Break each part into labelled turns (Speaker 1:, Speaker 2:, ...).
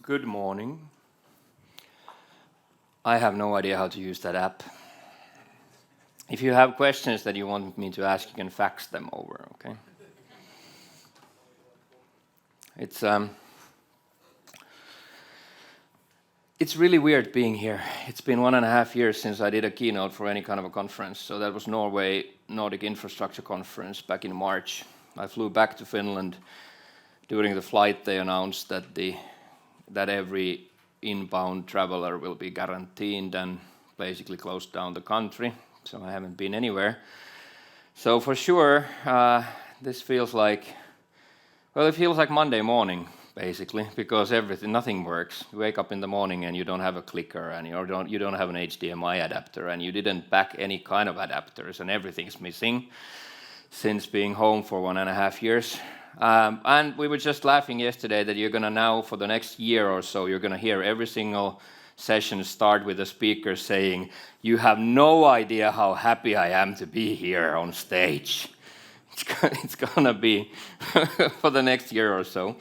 Speaker 1: Good morning. I have no idea how to use that app. If you have questions that you want me to ask, you can fax them over, okay? It's really weird being here. It's been 1.5 years since I did a keynote for any kind of a conference. So that was Norway Nordic Infrastructure Conference back in March. I flew back to Finland. During the flight, they announced that every inbound traveler will be guaranteed and basically closed down the country. So I haven't been anywhere. So for sure, this feels like, well, it feels like Monday morning, basically, because nothing works. You wake up in the morning and you don't have a clicker, and you don't have an HDMI adapter, and you didn't pack any kind of adapters, and everything's missing since being home for 1.5 years. And we were just laughing yesterday that you're going to now, for the next year or so, you're going to hear every single session start with a speaker saying, "You have no idea how happy I am to be here on stage." It's going to be for the next year or so.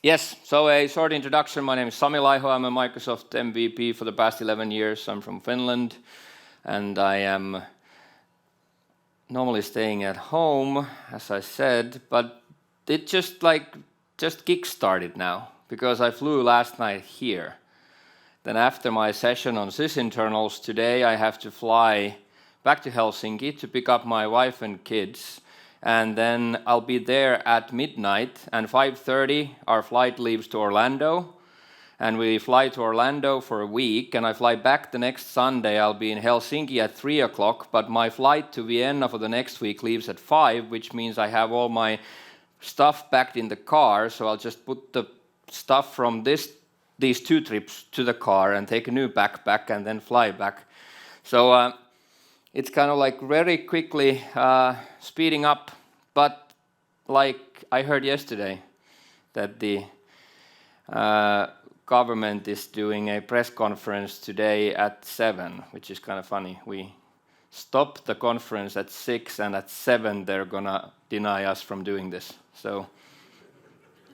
Speaker 1: Yes, so a short introduction. My name is Sami Laiho. I'm a Microsoft MVP for the past 11 years. I'm from Finland, and I am normally staying at home, as I said, but it just kick-started now, because I flew last night here. Then after my session on sysinternals today, I have to fly back to Helsinki to pick up my wife and kids, and then I'll be there at midnight, and 5:30 our flight leaves to Orlando, and we fly to Orlando for a week, and I fly back the next Sunday. I'll be in Helsinki at 3 o'clock, but my flight to Vienna for the next week leaves at 5, which means I have all my stuff packed in the car, so I'll just put the stuff from these 2 trips to the car and take a new backpack and then fly back. So it's kind of like very quickly speeding up, but like I heard yesterday that the government is doing a press conference today at 7, which is kind of funny. We stopped the conference at 6, and at 7 they're gonna deny us from doing this. So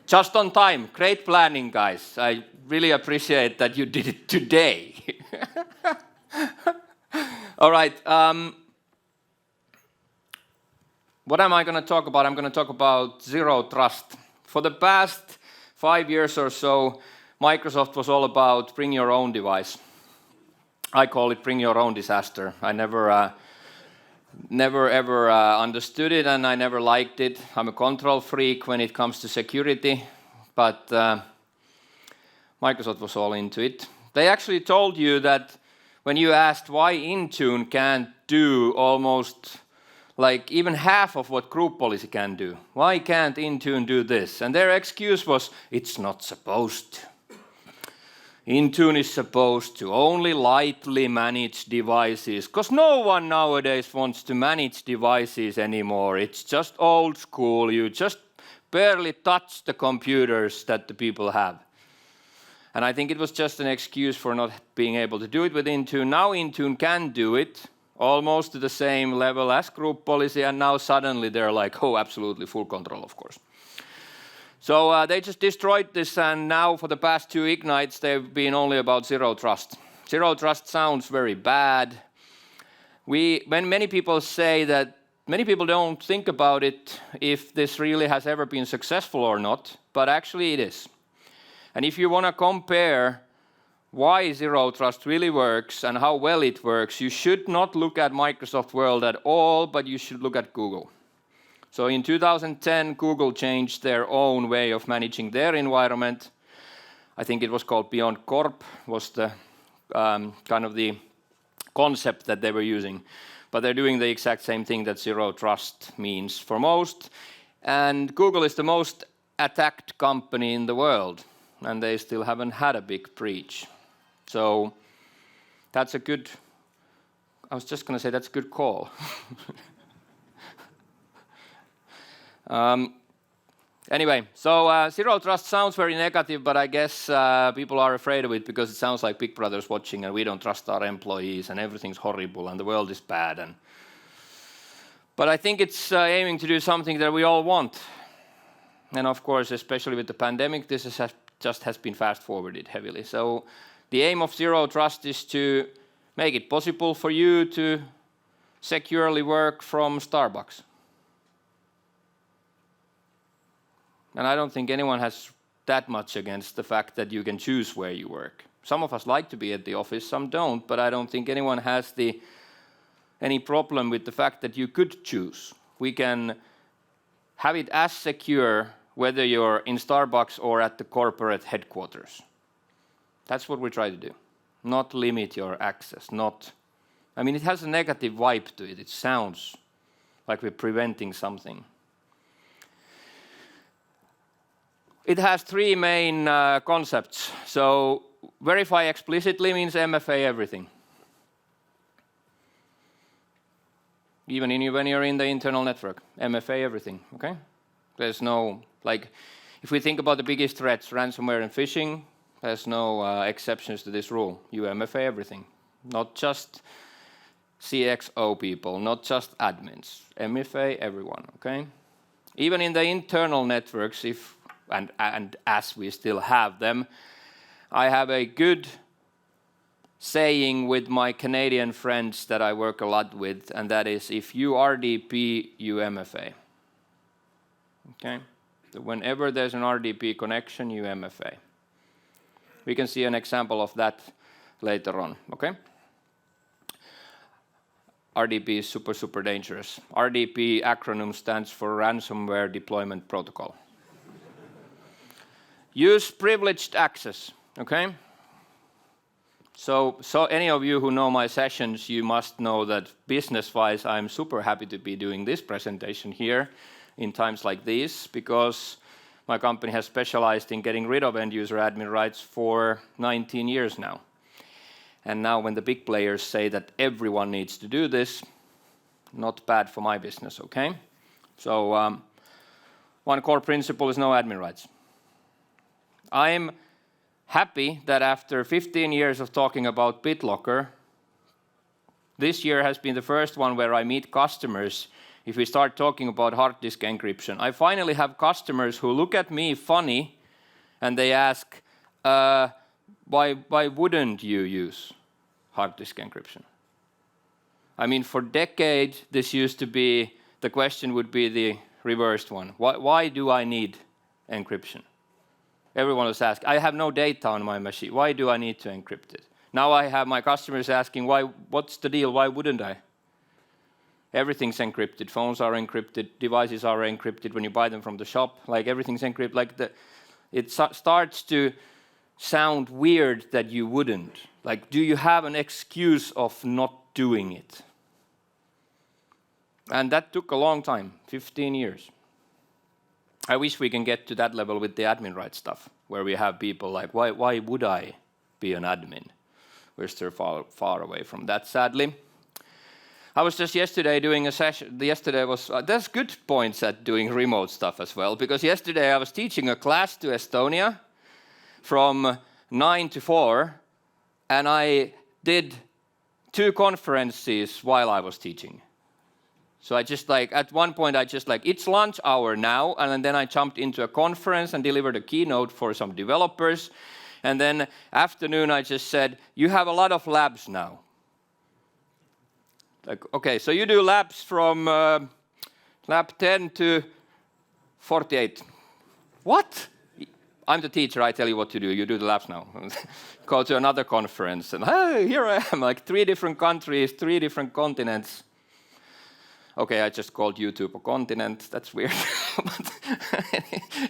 Speaker 1: just on time. Great planning, guys. I really appreciate that you did it today. All right. What am I going to talk about? I'm going to talk about ZeroTrust. For the past 5 years or so, Microsoft was all about bring your own device. I call it bring your own disaster. I never ever understood it, and I never liked it. I'm a control freak when it comes to security, but Microsoft was all into it. They actually told you that when you asked why Intune can't do almost like even half of what group policy can do. Why can't Intune do this? And their excuse was, it's not supposed to. Intune is supposed to only lightly manage devices, because no one nowadays wants to manage devices anymore. It's just old school. You just barely touch the computers that the people have. And I think it was just an excuse for not being able to do it with Intune. Now Intune can do it, almost to the same level as group policy, and now suddenly they're like, oh, absolutely, full control, of course. So they just destroyed this, and now for the past 2 Ignites, they've been only about ZeroTrust. ZeroTrust sounds very bad. When many people say that, many people don't think about it if this really has ever been successful or not, but actually it is. And if you want to compare why ZeroTrust really works and how well it works, you should not look at Microsoft World at all, but you should look at Google. So in 2010, Google changed their own way of managing their environment. I think it was called Beyond Corp, was the kind of the concept that they were using. But they're doing the exact same thing that ZeroTrust means for most. And Google is the most attacked company in the world, and they still haven't had a big breach. So that's a good, I was just going to say that's a good call. Anyway, so ZeroTrust sounds very negative, but I guess people are afraid of it because it sounds like Big Brother's watching and we don't trust our employees and everything's horrible and the world is bad. But I think it's aiming to do something that we all want. And of course, especially with the pandemic, this has been fast-forwarded heavily. So the aim of ZeroTrust is to make it possible for you to securely work from Starbucks. And I don't think anyone has that much against the fact that you can choose where you work. Some of us like to be at the office, some don't, but I don't think anyone has any problem with the fact that you could choose. We can have it as secure whether you're in Starbucks or at the corporate headquarters. That's what we try to do. Not limit your access, I mean, it has a negative vibe to it. It sounds like we're preventing something. It has three main concepts. So verify explicitly means MFA everything. Even when you're in the internal network, MFA everything, okay? There's no, like, if we think about the biggest threats, ransomware and phishing, there's no exceptions to this rule. You MFA everything, not just CXO people, not just admins. MFA everyone, okay? Even in the internal networks, and as we still have them, I have a good saying with my Canadian friends that I work a lot with, and that is, if you RDP, you MFA. Okay? So whenever there's an RDP connection, you MFA. We can see an example of that later on, okay? RDP is super, super dangerous. RDP acronym stands for Ransomware Deployment Protocol. Use privileged access, okay? So any of you who know my sessions, you must know that business-wise, I'm super happy to be doing this presentation here in times like these, because my company has specialized in getting rid of end-user admin rights for 19 years now. And now when the big players say that everyone needs to do this, not bad for my business, okay? So one core principle is no admin rights. I'm happy that after 15 years of talking about BitLocker, this year has been the first one where I meet customers if we start talking about hard disk encryption. I finally have customers who look at me funny and they ask, why wouldn't you use hard disk encryption? I mean, for decades, this used to be, the question would be the reversed one. Why do I need encryption? Everyone was asking, I have no data on my machine. Why do I need to encrypt it? Now I have my customers asking, what's the deal? Why wouldn't I? Everything's encrypted. Phones are encrypted. Devices are encrypted when you buy them from the shop. Like everything's encrypted. Like it starts to sound weird that you wouldn't. Like, do you have an excuse of not doing it? And that took a long time, 15 years. I wish we can get to that level with the admin rights stuff, where we have people like, why would I be an admin? We're still far away from that, sadly. I was just yesterday doing a session. Yesterday was, there's good points at doing remote stuff as well, because yesterday I was teaching a class to Estonia from 9 to 4, and I did 2 conferences while I was teaching. So I just at one point I just it's lunch hour now, and then I jumped into a conference and delivered a keynote for some developers. And then afternoon I just said, you have a lot of labs now. Okay, so you do labs from lab 10 to 48. What? I'm the teacher, I tell you what to do, you do the labs now. Go to another conference, and hey, here I am, 3 different countries, 3 different continents. Okay, I just called YouTube a continent. That's weird.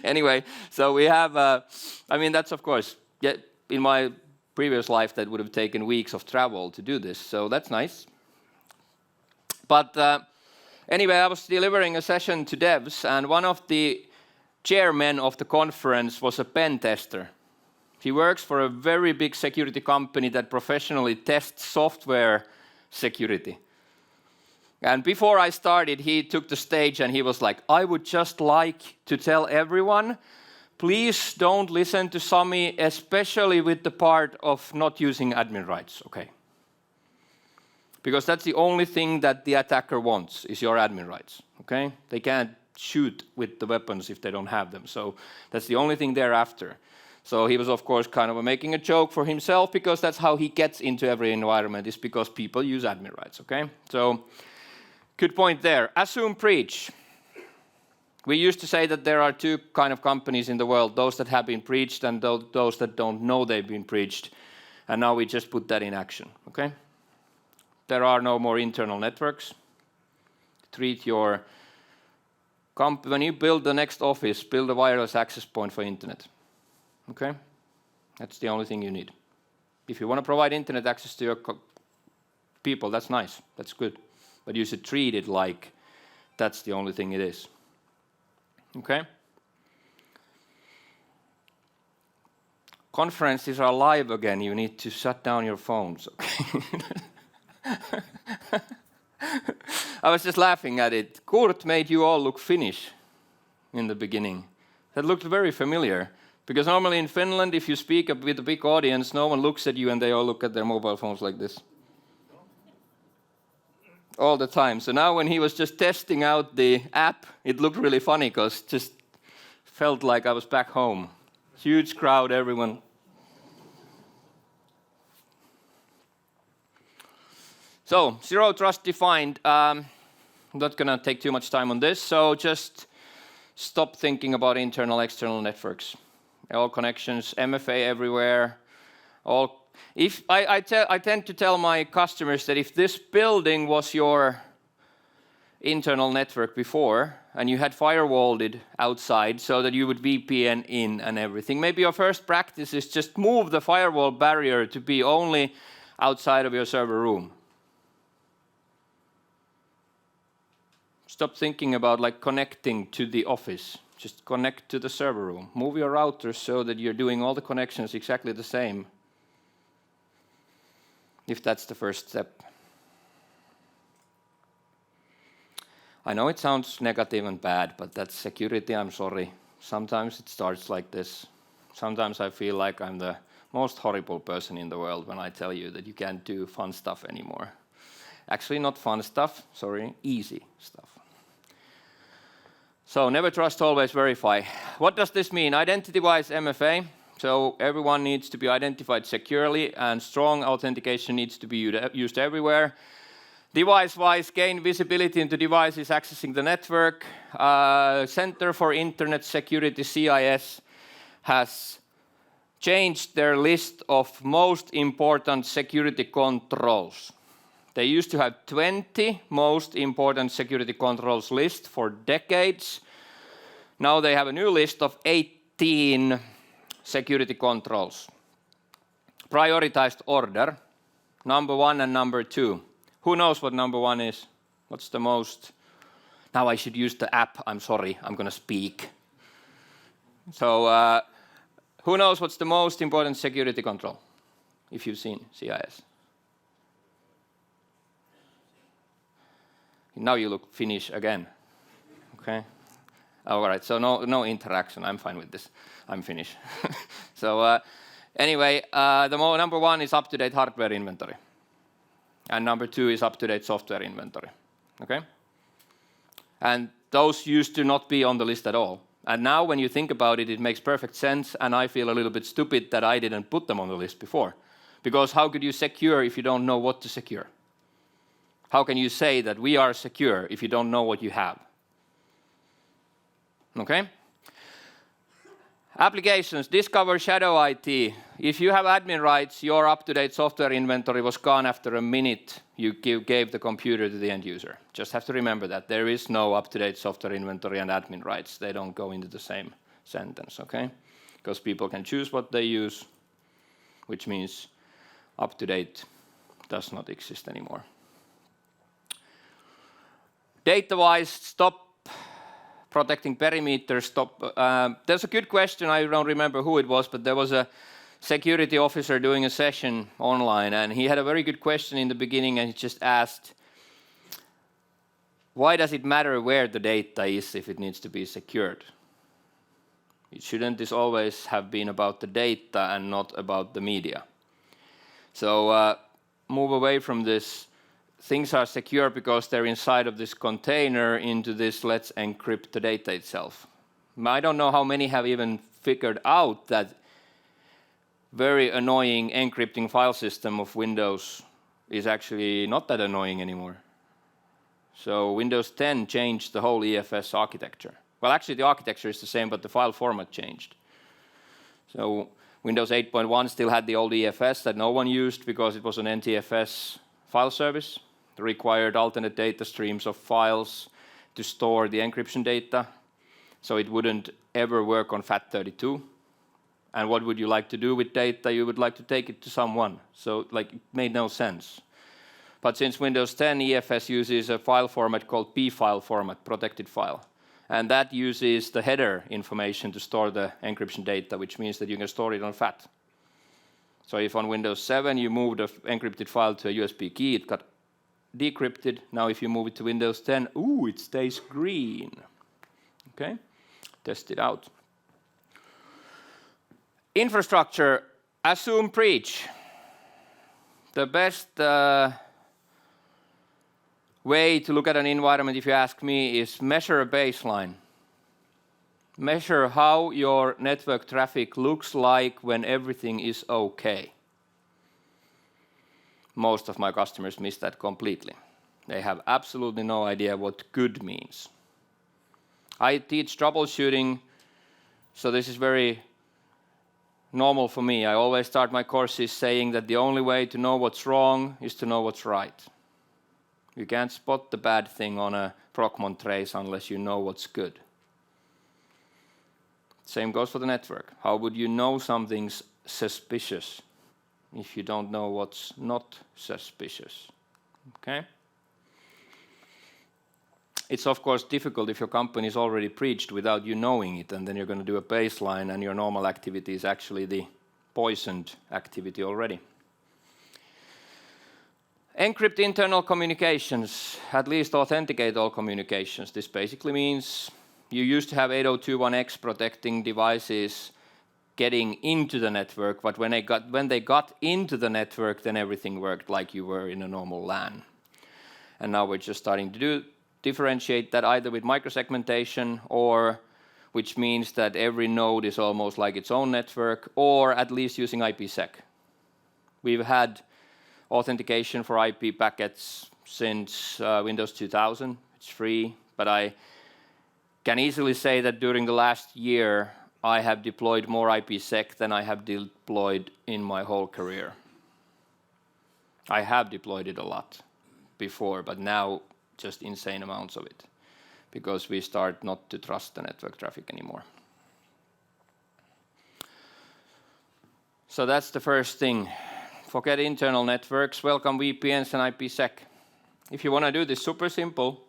Speaker 1: Anyway, so we have, I mean, that's of course, in my previous life, that would have taken weeks of travel to do this. So that's nice. But anyway, I was delivering a session to devs, and one of the chairmen of the conference was a pen tester. He works for a very big security company that professionally tests software security. And before I started, he took the stage and he was like, I would just like to tell everyone, please don't listen to Sami, especially with the part of not using admin rights, okay? Because that's the only thing that the attacker wants, is your admin rights, okay? They can't shoot with the weapons if they don't have them. So that's the only thing they're after. So he was, of course, kind of making a joke for himself, because that's how he gets into every environment, is because people use admin rights, okay? So good point there. Assume breach. We used to say that there are two kind of companies in the world, those that have been breached and those that don't know they've been breached. And now we just put that in action, okay? There are no more internal networks. Treat your when you build the next office, build a wireless access point for internet, okay? That's the only thing you need. If you want to provide internet access to your people, that's nice, that's good. But you should treat it like that's the only thing it is. Okay? Conferences are live again. You need to shut down your phones. Okay? I was just laughing at it. Kurt made you all look Finnish in the beginning. That looked very familiar. Because normally in Finland, if you speak with a big audience, no one looks at you and they all look at their mobile phones like this. All the time. So now when he was just testing out the app, it looked really funny because it just felt like I was back home. Huge crowd, everyone. So, Zero Trust defined. I'm not going to take too much time on this, so just stop thinking about internal, external networks. All connections, MFA everywhere, all. If I tend to tell my customers that if this building was your internal network before, and you had firewalled it outside so that you would VPN in and everything, maybe your first practice is just move the firewall barrier to be only outside of your server room. Stop thinking about like connecting to the office. Just connect to the server room. Move your router so that you're doing all the connections exactly the same. If that's the first step. I know it sounds negative and bad, but that's security, I'm sorry. Sometimes it starts like this. Sometimes I feel like I'm the most horrible person in the world when I tell you that you can't do fun stuff anymore. Actually, not fun stuff, sorry, easy stuff. So never trust, always verify. What does this mean? Identity-wise MFA. So everyone needs to be identified securely, and strong authentication needs to be used everywhere. Device-wise, gain visibility into devices accessing the network. Center for Internet Security, CIS, has changed their list of most important security controls. They used to have 20 most important security controls list for decades. Now they have a new list of 18 security controls. Prioritized order, number 1 and number 2. Who knows what number 1 is? What's the most? Now I should use the app. I'm sorry, I'm going to speak. So who knows what's the most important security control? If you've seen CIS. Now you look Finnish again. Okay. All right, so no interaction. I'm fine with this. I'm Finnish. So anyway, number 1 is up-to-date hardware inventory. And number 2 is up-to-date software inventory. Okay? And those used to not be on the list at all. And now when you think about it, it makes perfect sense, and I feel a little bit stupid that I didn't put them on the list before. Because how could you secure if you don't know what to secure? How can you say that we are secure if you don't know what you have? Okay? Applications, discover shadow IT. If you have admin rights, your up-to-date software inventory was gone after a minute you gave the computer to the end user. Just have to remember that. There is no up-to-date software inventory and admin rights. They don't go into the same sentence, okay? Because people can choose what they use, which means up-to-date does not exist anymore. Data-wise, stop protecting perimeter, stop. There's a good question, I don't remember who it was, but there was a security officer doing a session online, and he had a very good question in the beginning, and he just asked, why does it matter where the data is if it needs to be secured? Shouldn't this always have been about the data and not about the media? So move away from this things are secure because they're inside of this container into this let's encrypt the data itself. I don't know how many have even figured out that very annoying encrypting file system of Windows is actually not that annoying anymore. So Windows 10 changed the whole EFS architecture. Well, actually the architecture is the same, but the file format changed. So Windows 8.1 still had the old EFS that no one used because it was an NTFS file service. It required alternate data streams of files to store the encryption data. So it wouldn't ever work on FAT32. And what would you like to do with data? You would like to take it to someone. So like it made no sense. But since Windows 10 EFS uses a file format called P-file format, protected file. And that uses the header information to store the encryption data, which means that you can store it on FAT. So if on Windows 7 you move the encrypted file to a USB key, it got decrypted. Now if you move it to Windows 10, ooh, it stays green. Okay, test it out. Infrastructure, assume breach. The best way to look at an environment, if you ask me, is measure a baseline. Measure how your network traffic looks like when everything is okay. Most of my customers miss that completely. They have absolutely no idea what good means. I teach troubleshooting, so this is very normal for me. I always start my courses saying that the only way to know what's wrong is to know what's right. You can't spot the bad thing on a Procmon trace unless you know what's good. Same goes for the network. How would you know something's suspicious if you don't know what's not suspicious? Okay? It's of course difficult if your company is already breached without you knowing it, and then you're going to do a baseline and your normal activity is actually the poisoned activity already. Encrypt internal communications, at least authenticate all communications. This basically means you used to have 802.1x protecting devices getting into the network, but when they got into the network, then everything worked like you were in a normal LAN. And now we're just starting to differentiate that either with microsegmentation, or which means that every node is almost like its own network, or at least using IPsec. We've had authentication for IP packets since Windows 2000. It's free, but I can easily say that during the last year, I have deployed more IPsec than I have deployed in my whole career. I have deployed it a lot before, but now just insane amounts of it, because we start not to trust the network traffic anymore. So that's the first thing. Forget internal networks, welcome VPNs and IPsec. If you want to do this super simple,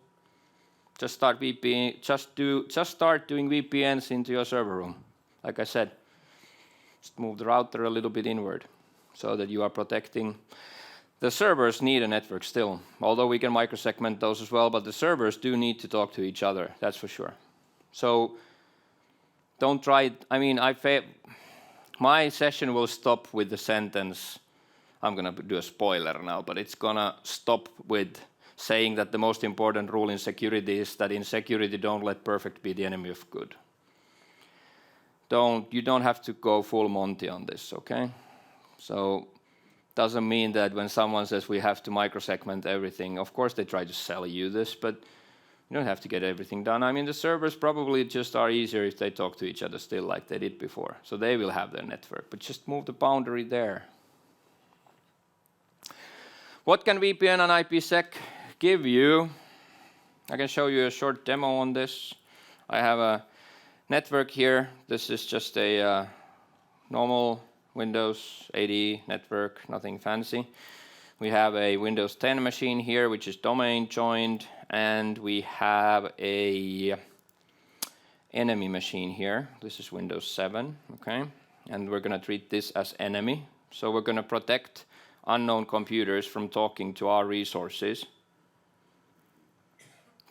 Speaker 1: just start doing VPNs into your server room. Like I said, just move the router a little bit inward so that you are protecting. The servers need a network still, although we can microsegment those as well, but the servers do need to talk to each other, that's for sure. So don't try it. I mean, my session will stop with the sentence, I'm going to do a spoiler now, but it's going to stop with saying that the most important rule in security is that in security, don't let perfect be the enemy of good. You don't have to go full Monty on this, okay? So doesn't mean that when someone says we have to microsegment everything, of course they try to sell you this, but you don't have to get everything done. I mean, the servers probably just are easier if they talk to each other still like they did before. So they will have their network, but just move the boundary there. What can VPN and IPsec give you? I can show you a short demo on this. I have a network here. This is just a normal Windows 80 network, nothing fancy. We have a Windows 10 machine here, which is domain joined, and we have a enemy machine here. This is Windows 7, okay? And we're going to treat this as enemy. So we're going to protect unknown computers from talking to our resources.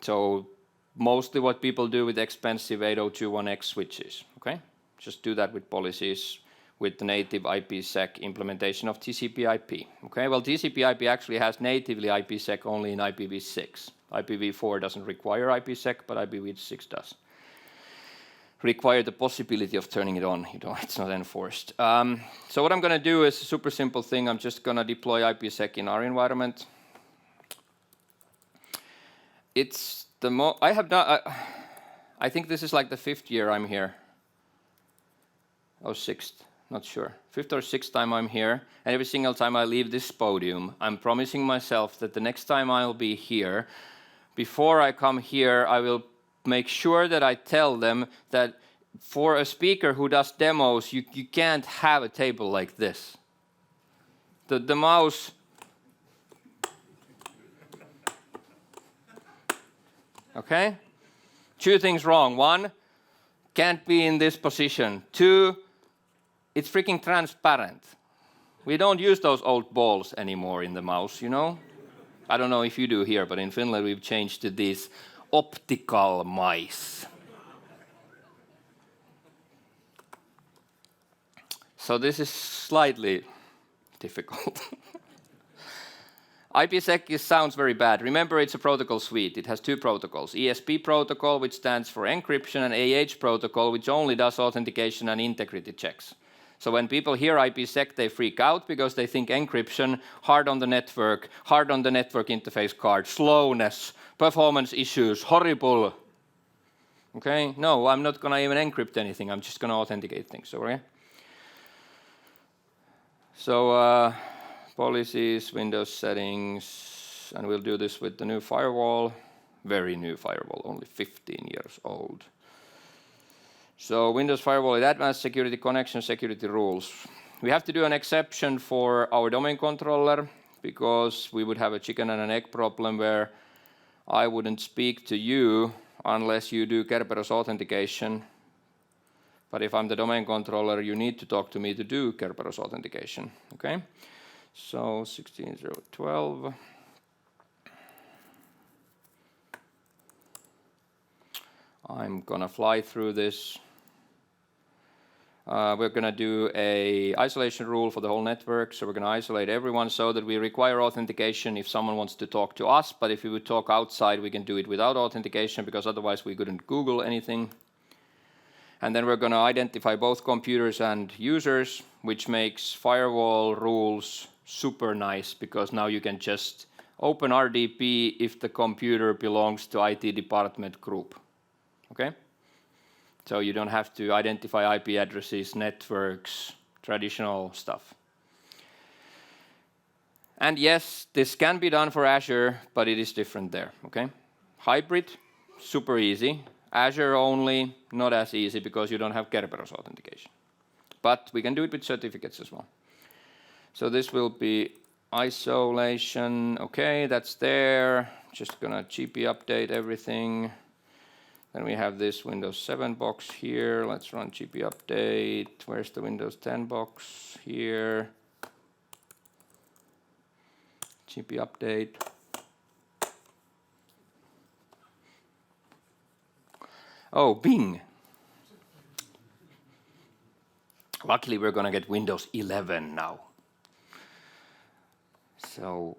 Speaker 1: So mostly what people do with expensive 802.1x switches, okay? Just do that with policies. with the native IPsec implementation of TCP/IP. Okay, well, TCP/IP actually has natively IPsec only in IPv6. IPv4 doesn't require IPsec, but IPv6 does. Require the possibility of turning it on. It's not enforced. So what I'm going to do is a super simple thing. I'm just going to deploy IPsec in our environment. It's the I have done. I think this is like the 5th year I'm here. Or 6th, not sure. 5th or 6th time I'm here, and every single time I leave this podium, I'm promising myself that the next time I'll be here, before I come here, I will make sure that I tell them that for a speaker who does demos, you can't have a table like this. The mouse... Okay? 2 things wrong. 1, can't be in this position. 2, it's freaking transparent. We don't use those old balls anymore in the mouse, you know? I don't know if you do here, but in Finland we've changed to these optical mice. So this is slightly difficult. IPsec sounds very bad. Remember, it's a protocol suite. It has 2 protocols. ESP protocol, which stands for encryption, and AH protocol, which only does authentication and integrity checks. So when people hear IPsec, they freak out because they think encryption, hard on the network interface card, slowness, performance issues, horrible. Okay? No, I'm not going to even encrypt anything. I'm just going to authenticate things. Okay? So policies, Windows settings, and we'll do this with the new firewall. Very new firewall, only 15 years old. So Windows Firewall with advanced security connection security rules. We have to do an exception for our domain controller because we would have a chicken and an egg problem where I wouldn't speak to you unless you do Kerberos authentication. But if I'm the domain controller, you need to talk to me to do Kerberos authentication. Okay? So 16.0.12. I'm gonna fly through this. We're going to do an isolation rule for the whole network. So we're going to isolate everyone so that we require authentication if someone wants to talk to us. But if we would talk outside, we can do it without authentication because otherwise we couldn't Google anything. And then we're going to identify both computers and users, which makes firewall rules super nice because now you can just open RDP if the computer belongs to IT department group. Okay? So you don't have to identify IP addresses, networks, traditional stuff. And yes, this can be done for Azure, but it is different there, okay? Hybrid, super easy. Azure only, not as easy because you don't have Kerberos authentication. But we can do it with certificates as well. So this will be isolation. Okay, that's there. Just gonna GP update everything. Then we have this Windows 7 box here. Let's run GP update. Where's the Windows 10 box? Here. GP update. Oh, Bing. Luckily, we're going to get Windows 11 now. So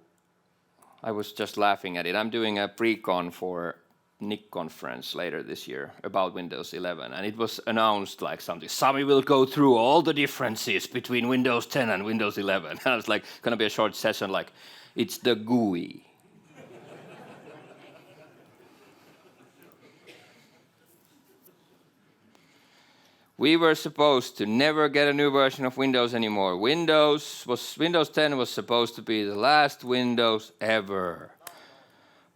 Speaker 1: I was just laughing at it. I'm doing a pre-con for NIC conference later this year about Windows 11, and it was announced like something. Sami will go through all the differences between Windows 10 and Windows 11. And I was like, going to be a short session like, it's the GUI. We were supposed to never get a new version of Windows anymore. Windows 10 was supposed to be the last Windows ever.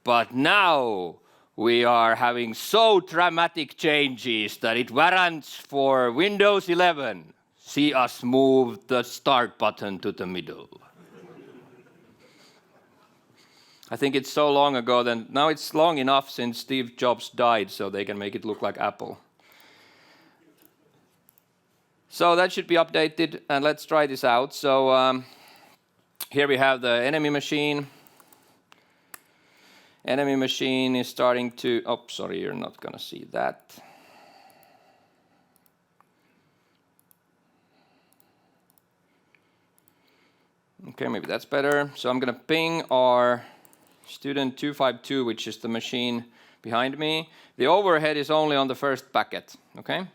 Speaker 1: But now we are having so dramatic changes that it warrants for Windows 11. See us move the start button to the middle. I think it's so long ago that now it's long enough since Steve Jobs died so they can make it look like Apple. So that should be updated, and let's try this out. So here we have the enemy machine. Enemy machine is starting to... Oh, sorry, you're not going to see that. Okay, maybe that's better. So I'm going to ping our student 252, which is the machine behind me. The overhead is only on the first packet, okay?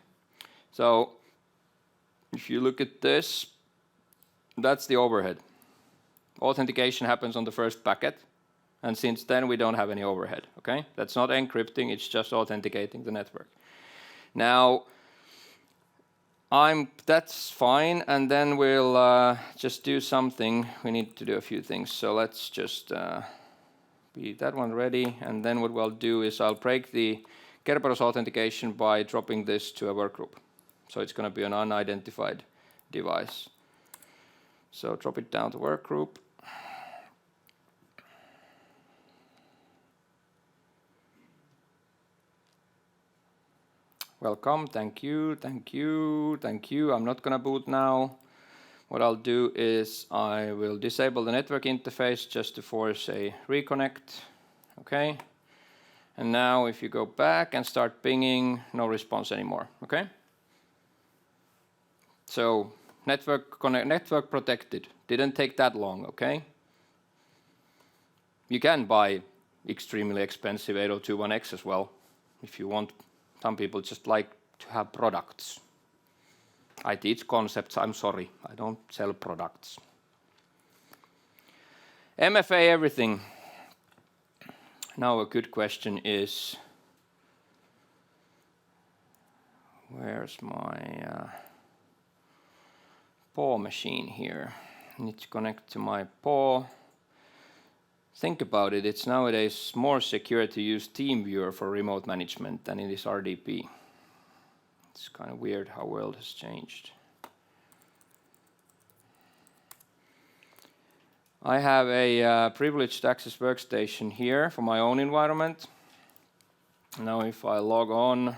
Speaker 1: So if you look at this, that's the overhead. Authentication happens on the first packet, and since then we don't have any overhead, okay? That's not encrypting, it's just authenticating the network. Now, that's fine, and then we'll just do something. We need to do a few things, so let's just be that one ready, and then what we'll do is I'll break the Kerberos authentication by dropping this to a workgroup. So it's going to be an unidentified device. So drop it down to workgroup. Welcome, thank you, thank you, thank you. I'm not going to boot now. What I'll do is I will disable the network interface just to force a reconnect. Okay. And now if you go back and start pinging, no response anymore. Okay. So network protected. Didn't take that long. Okay. You can buy extremely expensive 8021X as well if you want. Some people just like to have products. I teach concepts, I'm sorry, I don't sell products. MFA everything. Now a good question is, where's my PAW machine here? I need to connect to my PAW. Think about it, it's nowadays more secure to use TeamViewer for remote management than it is RDP. It's kind of weird how the world has changed. I have a privileged access workstation here for my own environment. Now if I log on,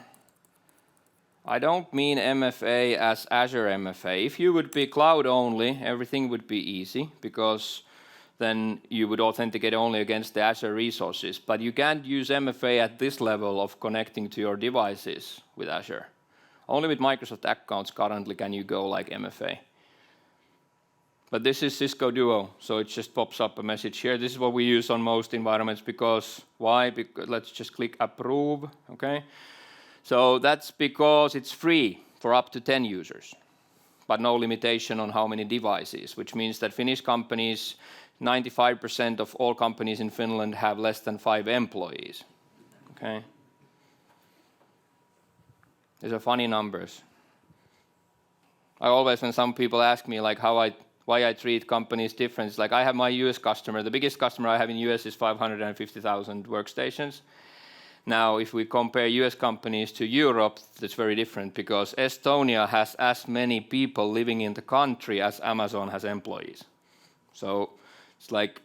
Speaker 1: I don't mean MFA as Azure MFA. If you would be cloud only, everything would be easy because then you would authenticate only against the Azure resources. But you can't use MFA at this level of connecting to your devices with Azure. Only with Microsoft accounts currently can you go like MFA. But this is Cisco Duo, so it just pops up a message here. This is what we use on most environments because, why? Because let's just click approve, okay? So that's because it's free for up to 10 users, but no limitation on how many devices, which means that Finnish companies, 95% of all companies in Finland have less than 5 employees, okay? These are funny numbers. I always, when some people ask me like why I treat companies different, it's like I have my US customer. The biggest customer I have in US is 550,000 workstations. Now, if we compare US companies to Europe, that's very different because Estonia has as many people living in the country as Amazon has employees. So it's like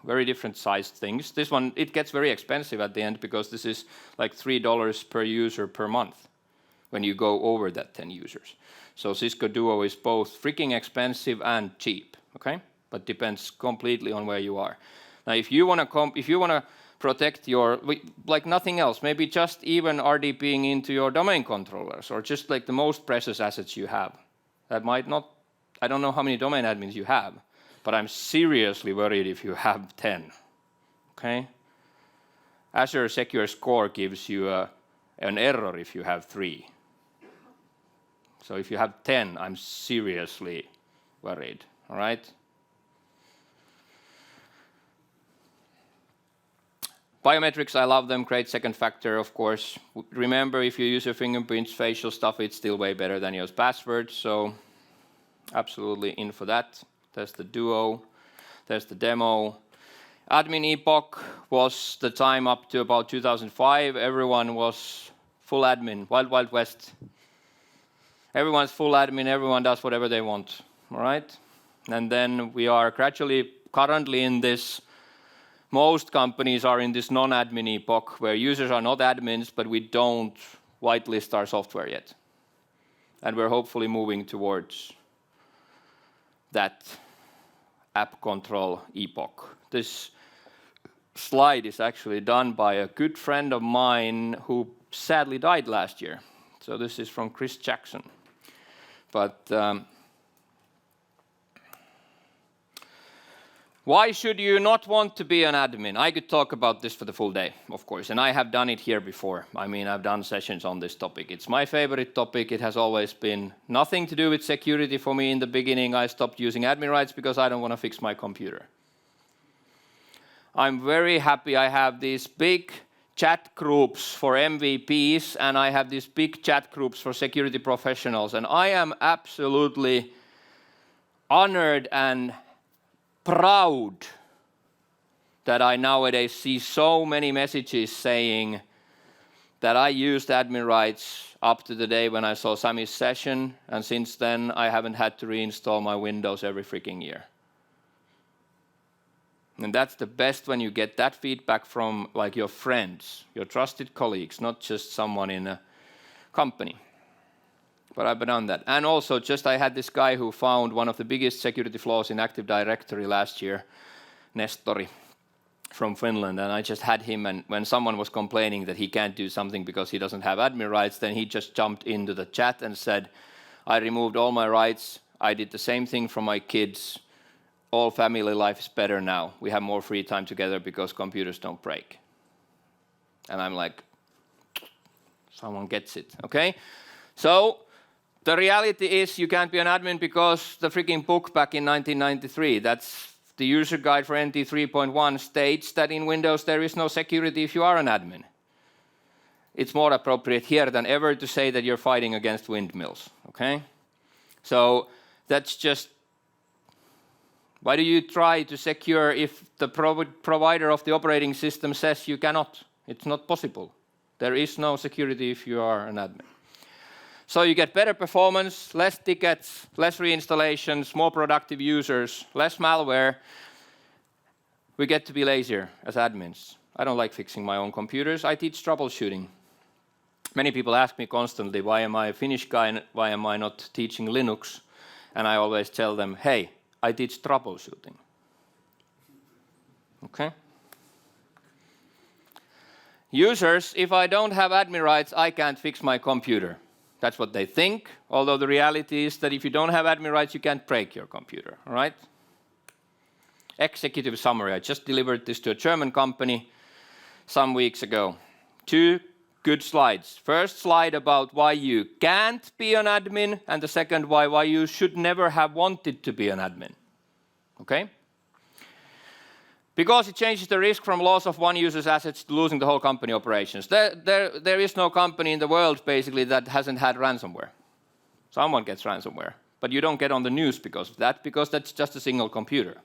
Speaker 1: very different sized things. This one, it gets very expensive at the end because this is like $3 per user per month when you go over that 10 users. So Cisco Duo is both freaking expensive and cheap, okay? But depends completely on where you are. Now, if you want to protect your, like nothing else, maybe just even RDPing into your domain controllers or just like the most precious assets you have. That might not, I don't know how many domain admins you have, but I'm seriously worried if you have 10, okay? Azure Secure Score gives you an error if you have 3. So if you have 10, I'm seriously worried, all right? Biometrics, I love them, great second factor, of course. Remember, if you use your fingerprints, facial stuff, it's still way better than your password, so absolutely in for that. There's the Duo, there's the demo. Admin epoch was the time up to about 2005. Everyone was full admin, Wild Wild West. Everyone's full admin, everyone does whatever they want, all right? And then we are gradually, currently in this, most companies are in this non-admin epoch where users are not admins, but we don't whitelist our software yet. And we're hopefully moving towards that app control epoch. This slide is actually done by a good friend of mine who sadly died last year. So this is from Chris Jackson. But Why should you not want to be an admin? I could talk about this for the full day, of course, and I have done it here before. I mean, I've done sessions on this topic. It's my favorite topic. It has always been nothing to do with security for me. In the beginning, I stopped using admin rights because I don't want to fix my computer. I'm very happy I have these big chat groups for MVPs, and I have these big chat groups for security professionals, and I am absolutely honored and proud that I nowadays see so many messages saying that I used admin rights up to the day when I saw Sami's session, and since then I haven't had to reinstall my Windows every freaking year. And that's the best when you get that feedback from like your friends, your trusted colleagues, not just someone in a company. But I've done that. And also just I had this guy who found one of the biggest security flaws in Active Directory last year, Nestori from Finland. And I just had him, and when someone was complaining that he can't do something because he doesn't have admin rights, then he just jumped into the chat and said, I removed all my rights. I did the same thing for my kids. All family life is better now. We have more free time together because computers don't break. And I'm like, someone gets it, okay? So the reality is you can't be an admin because the freaking book back in 1993, that's the user guide for NT 3.1, states that in Windows there is no security if you are an admin. It's more appropriate here than ever to say that you're fighting against windmills, okay? So that's just, why do you try to secure if the provider of the operating system says you cannot? It's not possible. There is no security if you are an admin. So you get better performance, less tickets, less reinstallations, more productive users, less malware. We get to be lazier as admins. I don't like fixing my own computers. I teach troubleshooting. Many people ask me constantly, why am I a Finnish guy and why am I not teaching Linux? And I always tell them, hey, I teach troubleshooting. Okay? Users, if I don't have admin rights, I can't fix my computer. That's what they think, although the reality is that if you don't have admin rights, you can't break your computer, all right? Executive summary. I just delivered this to a German company some weeks ago. 2 good slides. First slide about why you can't be an admin, and the second why you should never have wanted to be an admin. Okay? Because it changes the risk from loss of one user's assets to losing the whole company operations. There is no company in the world, basically, that hasn't had ransomware. Someone gets ransomware, but you don't get on the news because of that, because that's just a single computer.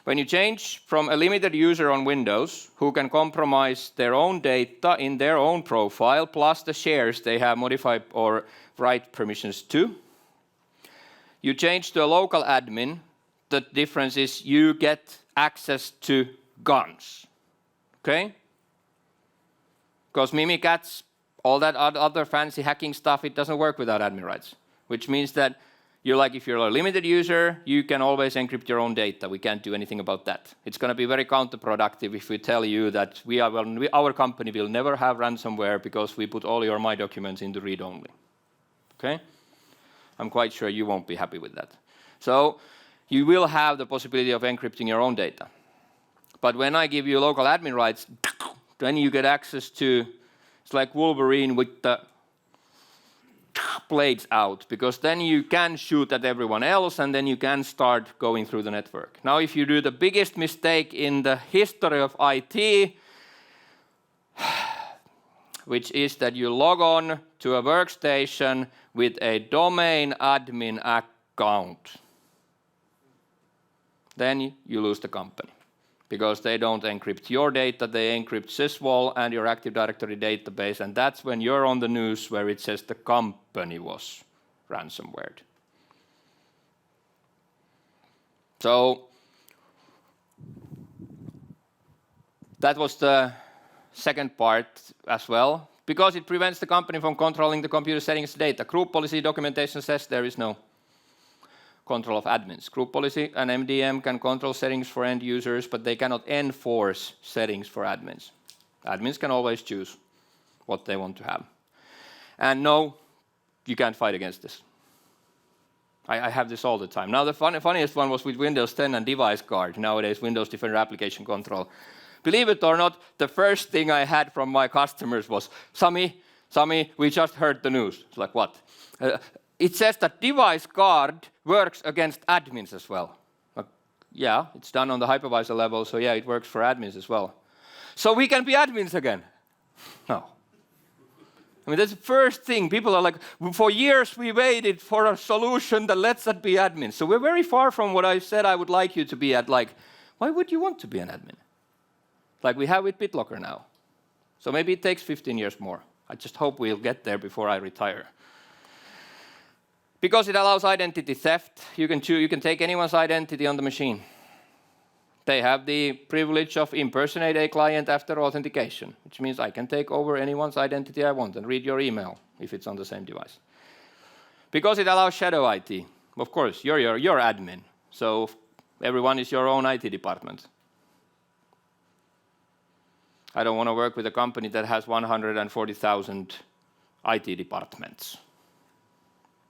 Speaker 1: When you change from a limited user on Windows who can compromise their own data in their own profile, plus the shares they have modified or write permissions to, you change to a local admin. The difference is you get access to guns, okay? Because Mimikatz, all that other fancy hacking stuff, it doesn't work without admin rights, which means that if you're a limited user, you can always encrypt your own data. We can't do anything about that. It's going to be very counterproductive if we tell you that our company will never have ransomware because we put all your My documents into read-only, okay? I'm quite sure you won't be happy with that. So you will have the possibility of encrypting your own data. But when I give you local admin rights, then you get access to, it's like Wolverine with the blades out, because then you can shoot at everyone else and then you can start going through the network. Now, if you do the biggest mistake in the history of IT, which is that you log on to a workstation with a domain admin account, then you lose the company. Because they don't encrypt your data, they encrypt Syswall and your Active Directory database, and that's when you're on the news where it says the company was ransomwared. So that was the second part as well, because it prevents the company from controlling the computer settings data. Group policy documentation says there is no control of admins. Group policy and MDM can control settings for end users, but they cannot enforce settings for admins. Admins can always choose what they want to have. And no, you can't fight against this. I have this all the time. Now the funniest one was with Windows 10 and device guard, nowadays Windows Defender Application Control. Believe it or not, the first thing I had from my customers was, Sami, we just heard the news. It's like, what? It says that device guard works against admins as well. Like, yeah, it's done on the hypervisor level, so yeah, it works for admins as well. So we can be admins again? No. I mean, that's the first thing. People are like, for years we waited for a solution that lets us be admins. So we're very far from what I said I would like you to be at. Like, why would you want to be an admin? Like we have with BitLocker now. So maybe it takes 15 years more. I just hope we'll get there before I retire. Because it allows identity theft, you can take anyone's identity on the machine. They have the privilege of impersonate a client after authentication, which means I can take over anyone's identity I want and read your email if it's on the same device. Because it allows shadow IT. Of course, you're admin, so everyone is your own IT department. I don't want to work with a company that has 140,000 IT departments.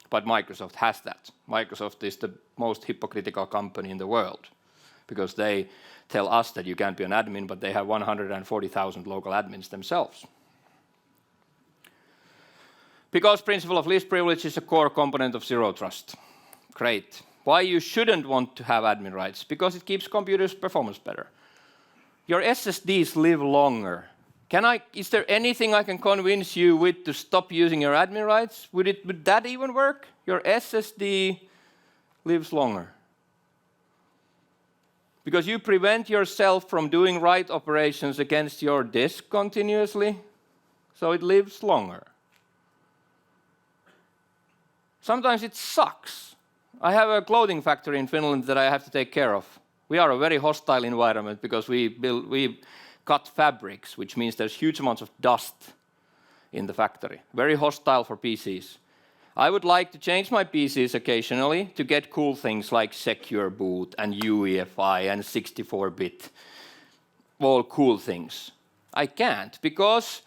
Speaker 1: But Microsoft has that. Microsoft is the most hypocritical company in the world because they tell us that you can't be an admin, but they have 140,000 local admins themselves. Because principle of least privilege is a core component of ZeroTrust. Great. Why you shouldn't want to have admin rights? Because it keeps computers' performance better. Your SSDs live longer. Is there anything I can convince you with to stop using your admin rights? Would that even work? Your SSD lives longer. Because you prevent yourself from doing write operations against your disk continuously, so it lives longer. Sometimes it sucks. I have a clothing factory in Finland that I have to take care of. We are a very hostile environment because we cut fabrics, which means there's huge amounts of dust in the factory. Very hostile for PCs. I would like to change my PCs occasionally to get cool things like Secure Boot and UEFI and 64-bit, all cool things. I can't because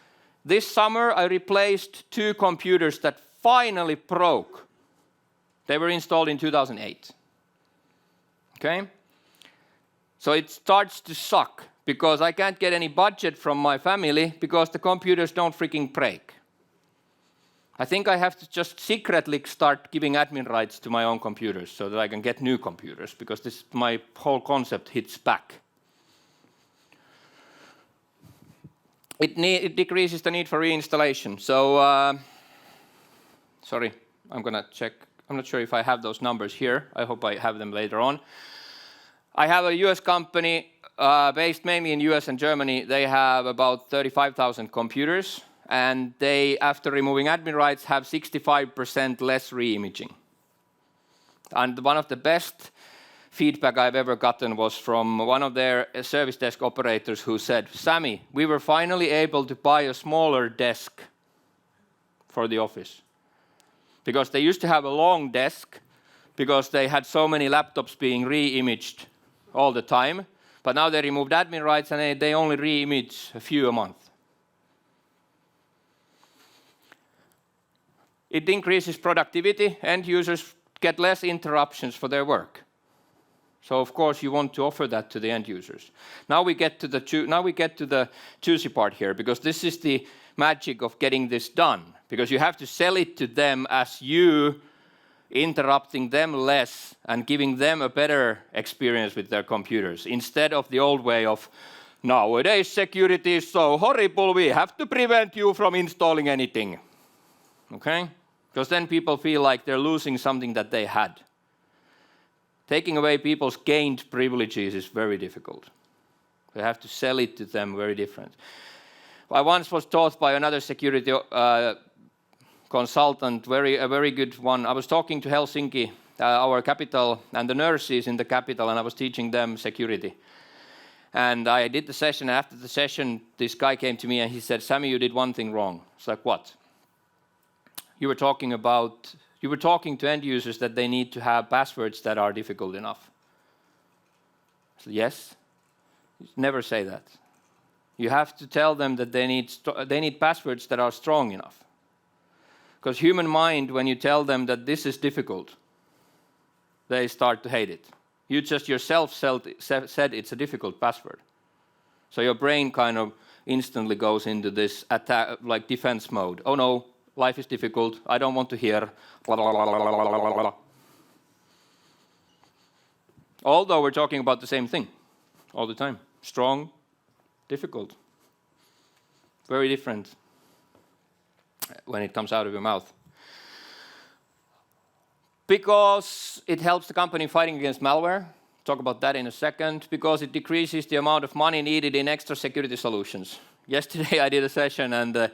Speaker 1: this summer I replaced 2 computers that finally broke. They were installed in 2008. Okay? So it starts to suck because I can't get any budget from my family because the computers don't freaking break. I think I have to just secretly start giving admin rights to my own computers so that I can get new computers because my whole concept hits back. It decreases the need for reinstallation. So, sorry, I'm going to check. I'm not sure if I have those numbers here. I hope I have them later on. I have a US company based mainly in US and Germany. They have about 35,000 computers. And they, after removing admin rights, have 65% less re-imaging. And one of the best feedback I've ever gotten was from one of their service desk operators who said, Sami, we were finally able to buy a smaller desk for the office. Because they used to have a long desk because they had so many laptops being re-imaged all the time. But now they removed admin rights and they only re-image a few a month. It increases productivity. End users get less interruptions for their work. So of course you want to offer that to the end users. Now we get to the juicy part here because this is the magic of getting this done. Because you have to sell it to them as you interrupting them less and giving them a better experience with their computers instead of the old way of nowadays security is so horrible we have to prevent you from installing anything. Okay? Because then people feel like they're losing something that they had. Taking away people's gained privileges is very difficult. You have to sell it to them very different. I once was taught by another security consultant, a very good one. I was talking to Helsinki, our capital, and the nurses in the capital, and I was teaching them security. And I did the session. After the session, this guy came to me and he said, Sami, you did one thing wrong. It's like, what? You were talking to end users that they need to have passwords that are difficult enough. I said, yes. Never say that. You have to tell them that they need passwords that are strong enough. Because human mind, when you tell them that this is difficult, they start to hate it. You just yourself said it's a difficult password. So your brain kind of instantly goes into this attack, like defense mode. Oh no, life is difficult. I don't want to hear. Blah, blah, blah, blah, blah, blah, blah. Although we're talking about the same thing all the time. Strong, difficult. Very different when it comes out of your mouth. Because it helps the company fighting against malware. Talk about that in a second. Because it decreases the amount of money needed in extra security solutions. Yesterday I did a session and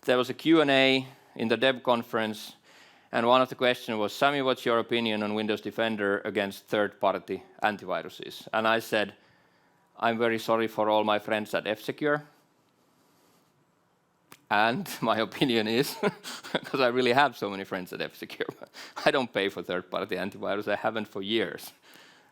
Speaker 1: there was a Q&A in the dev conference. And one of the questions was, Sami, what's your opinion on Windows Defender against third-party antiviruses? And I said, I'm very sorry for all my friends at F-Secure. And my opinion is, because I really have so many friends at F-Secure, I don't pay for third-party antivirus. I haven't for years.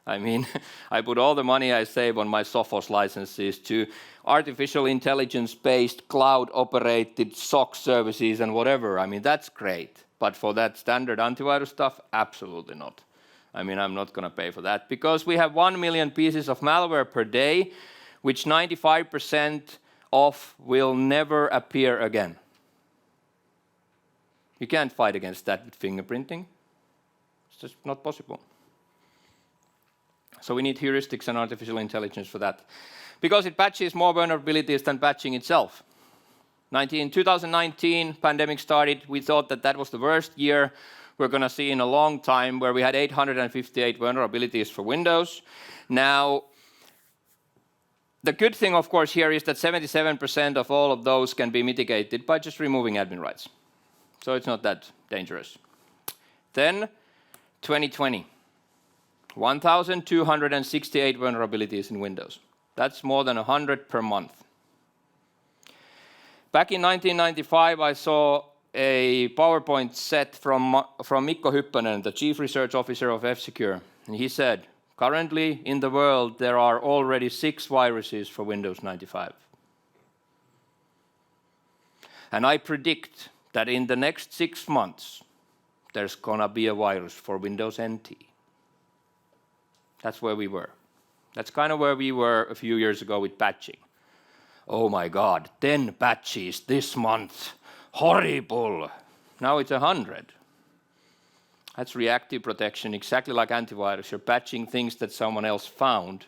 Speaker 1: I mean, I put all the money I save on my Sophos licenses to artificial intelligence-based, cloud-operated SOC services and whatever. I mean, that's great. But for that standard antivirus stuff, absolutely not. I mean, I'm not going to pay for that. Because we have 1 million pieces of malware per day, which 95% of will never appear again. You can't fight against that with fingerprinting. It's just not possible. So we need heuristics and artificial intelligence for that. Because it patches more vulnerabilities than patching itself. In 2019, pandemic started. We thought that that was the worst year we're going to see in a long time, where we had 858 vulnerabilities for Windows. Now, the good thing, of course, here is that 77% of all of those can be mitigated by just removing admin rights. So it's not that dangerous. Then, 2020. 1,268 vulnerabilities in Windows. That's more than 100 per month. Back in 1995, I saw a PowerPoint set from Mikko Hyppönen, the Chief Research Officer of F-Secure. And he said, currently in the world, there are already 6 viruses for Windows 95. And I predict that in the next 6 months, there's going to be a virus for Windows NT. That's where we were. That's kind of where we were a few years ago with patching. Oh my God, 10 patches this month. Horrible. Now it's 100. That's reactive protection, exactly like antivirus. You're patching things that someone else found.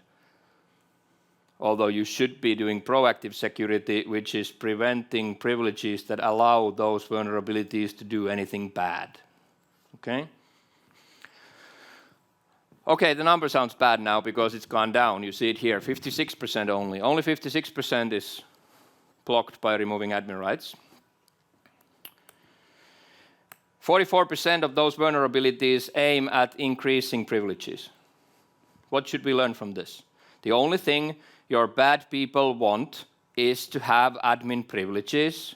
Speaker 1: Although you should be doing proactive security, which is preventing privileges that allow those vulnerabilities to do anything bad. Okay? Okay, the number sounds bad now because it's gone down. You see it here, 56% only. Only 56% is blocked by removing admin rights. 44% of those vulnerabilities aim at increasing privileges. What should we learn from this? The only thing your bad people want is to have admin privileges,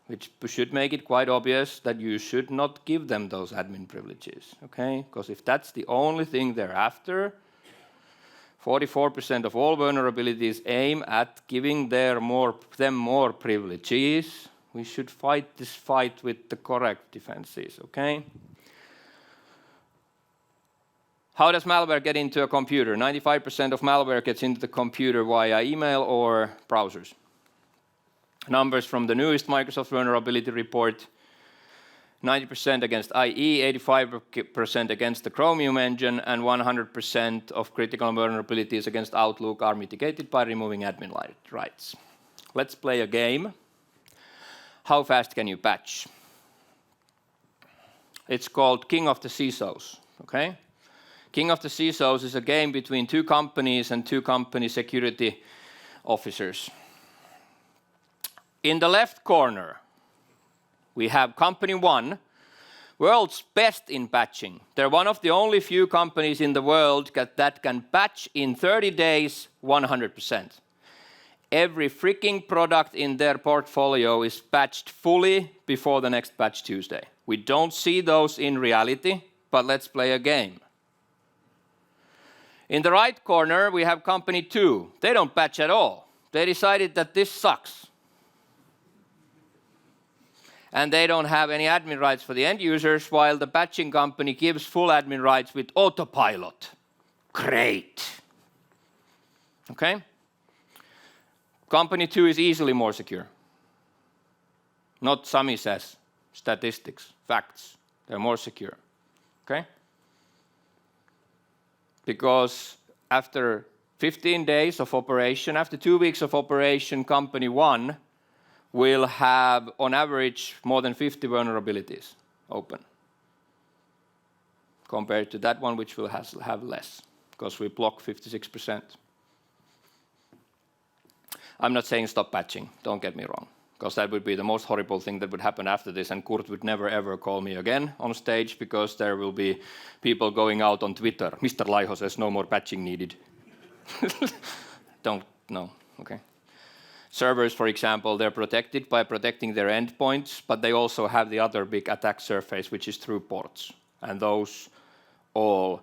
Speaker 1: which should make it quite obvious that you should not give them those admin privileges, okay? Because if that's the only thing they're after, 44% of all vulnerabilities aim at giving them more privileges. We should fight this fight with the correct defenses, okay? How does malware get into a computer? 95% of malware gets into the computer via email or browsers. Numbers from the newest Microsoft vulnerability report, 90% against IE, 85% against the Chromium engine, and 100% of critical vulnerabilities against Outlook are mitigated by removing admin rights. Let's play a game. How fast can you patch? It's called King of the CISOs, okay? King of the CISOs is a game between two companies and two company security officers. In the left corner, we have company 1, world's best in patching. They're one of the only few companies in the world that can patch in 30 days 100%. Every freaking product in their portfolio is patched fully before the next patch Tuesday. We don't see those in reality, but let's play a game. In the right corner, we have company 2. They don't patch at all. They decided that this sucks. and they don't have any admin rights for the end users, while the patching company gives full admin rights with autopilot. Great. Okay? Company 2 is easily more secure. Not Sami says, statistics, facts. They're more secure. Okay? Because after 15 days of operation, after 2 weeks of operation, company 1 will have, on average, more than 50 vulnerabilities open, compared to that one which will have less, because we block 56%. I'm not saying stop patching, don't get me wrong, because that would be the most horrible thing that would happen after this, and Kurt would never ever call me again on stage, because there will be people going out on Twitter. Mr. Laiho says no more patching needed. No, okay. Servers, for example, they're protected by protecting their endpoints, but they also have the other big attack surface, which is through ports. And those all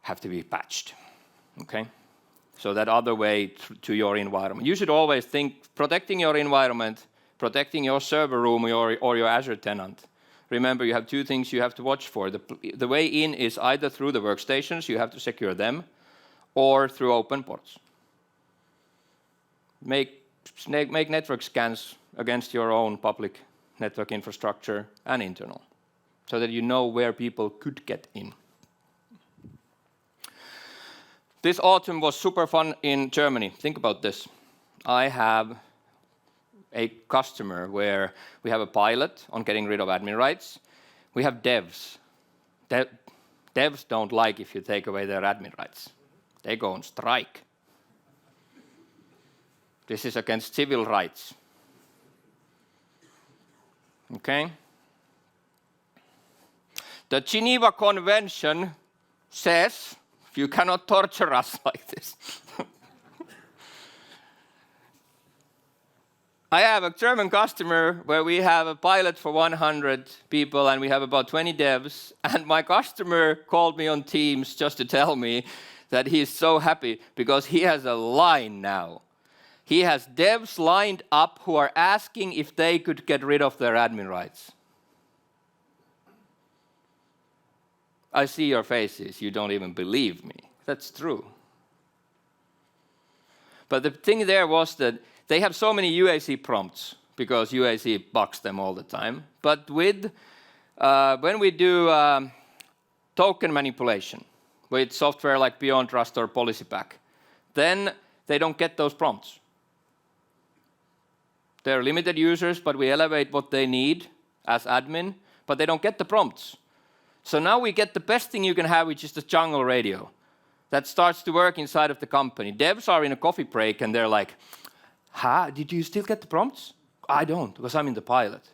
Speaker 1: have to be patched, okay? So that other way to your environment. You should always think protecting your environment, protecting your server room or your Azure tenant. Remember, you have two things you have to watch for. The way in is either through the workstations, you have to secure them, or through open ports. Make network scans against your own public network infrastructure and internal, so that you know where people could get in. This autumn was super fun in Germany. Think about this. I have a customer where we have a pilot on getting rid of admin rights. We have devs. Devs don't like if you take away their admin rights. They go on strike. This is against civil rights. Okay? The Geneva Convention says you cannot torture us like this. I have a German customer where we have a pilot for 100 people and we have about 20 devs, and my customer called me on Teams just to tell me that he's so happy because he has a line now. He has devs lined up who are asking if they could get rid of their admin rights. I see your faces, you don't even believe me. That's true. But the thing there was that they have so many UAC prompts because UAC bugs them all the time. But with when we do token manipulation with software like ZeroTrust or PolicyPack, then they don't get those prompts. They're limited users, but we elevate what they need as admin, but they don't get the prompts. So now we get the best thing you can have, which is the jungle radio that starts to work inside of the company. Devs are in a coffee break and they're like, did you still get the prompts? I don't, because I'm in the pilot.